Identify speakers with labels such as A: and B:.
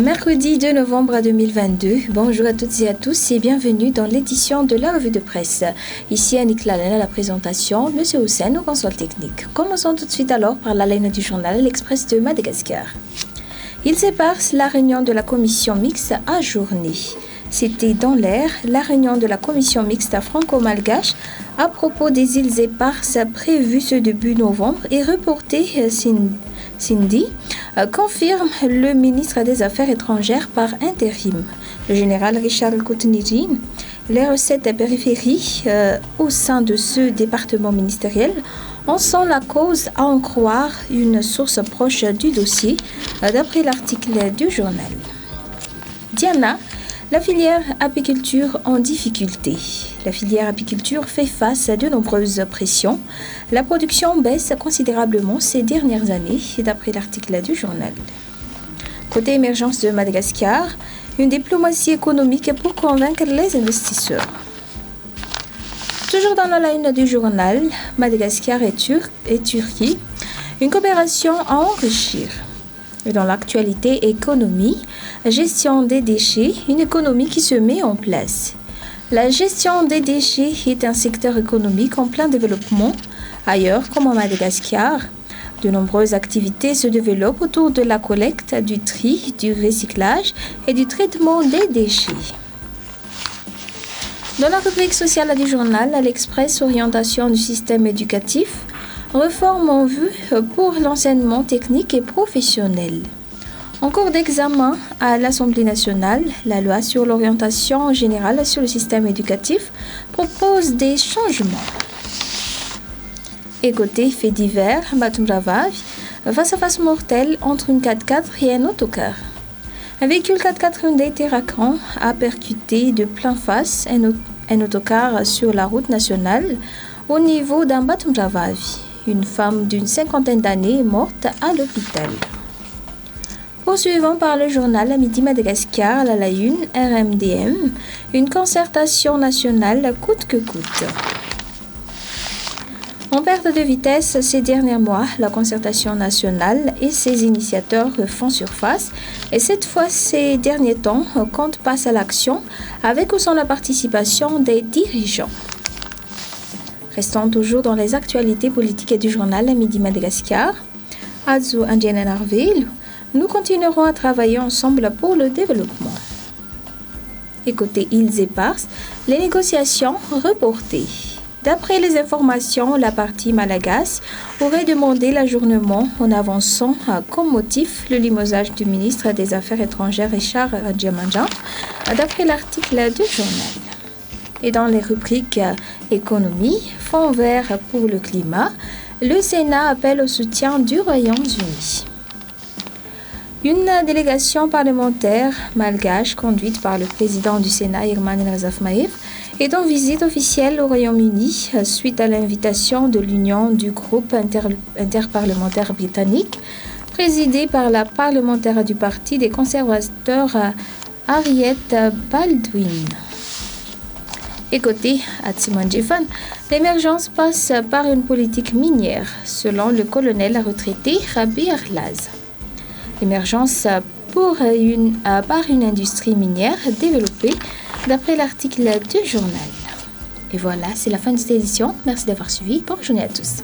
A: Mercredi 2 novembre 2022. Bonjour à toutes et à tous et bienvenue dans l'édition de la revue de presse. Ici Annick Lalène à la présentation, Monsieur Hussein au console technique. Commençons tout de suite alors par la ligne du journal L'Express de Madagascar. Il s'éparse la réunion de la commission mixte ajournée. C'était dans l'air la réunion de la commission mixte franco-malgache à propos des îles éparses prévue ce début novembre et reportée Cindy confirme le ministre des Affaires étrangères par intérim. Le général Richard Koutniri, les recettes périphéries au sein de ce département ministériel en sont la cause à en croire une source proche du dossier, d'après l'article du journal. Diana, la filière apiculture en difficulté. La filière apiculture fait face à de nombreuses pressions. La production baisse considérablement ces dernières années, d'après l'article du journal. Côté émergence de Madagascar, une diplomatie économique pour convaincre les investisseurs. Toujours dans la ligne du journal, Madagascar et Turquie, une coopération à enrichir. Et dans l'actualité économie, gestion des déchets, une économie qui se met en place. La gestion des déchets est un secteur économique en plein développement. Ailleurs, comme en Madagascar, de nombreuses activités se développent autour de la collecte, du tri, du recyclage et du traitement des déchets. Dans la rubrique sociale du journal, l'Express orientation du système éducatif, réforme en vue pour l'enseignement technique et professionnel. En cours d'examen à l'Assemblée nationale, la loi sur l'orientation générale sur le système éducatif propose des changements. Et côté fait divers, Batumravav, face-à-face mortel entre une 4x4 et un autocar. Un véhicule 4x4 Hyundai Terracan a percuté de plein face un autocar sur la route nationale au niveau d'un Batumravav. Une femme d'une cinquantaine d'années est morte à l'hôpital. Poursuivons par le journal à midi Madagascar, à la une, RMDM, une concertation nationale coûte que coûte. En perte de vitesse ces derniers mois, la concertation nationale et ses initiateurs font surface et cette fois ces derniers temps, compte passe à l'action avec ou sans la participation des dirigeants. Restons toujours dans les actualités politiques du journal à midi Madagascar. Azu Indiana Narville, nous continuerons à travailler ensemble pour le développement. Et côté îles éparses, les négociations reportées. D'après les informations, la partie malagasy aurait demandé l'ajournement en avançant comme motif le limogeage du ministre des Affaires étrangères Richard Radjamandjan, d'après l'article du journal. Et dans les rubriques économie, fonds vert pour le climat, le Sénat appelle au soutien du Royaume-Uni. Une délégation parlementaire malgache conduite par le président du Sénat, Irman Razafmaev, est en visite officielle au Royaume-Uni suite à l'invitation de l'Union du groupe interparlementaire britannique, présidé par la parlementaire du Parti des conservateurs Harriet Baldwin. Et côté Atsimanjifan, l'émergence passe par une politique minière, selon le colonel retraité Rabi Arlaz. L'émergence par une industrie minière développée, d'après l'article du journal. Et voilà, c'est la fin de cette édition. Merci d'avoir suivi. Bonne journée à tous.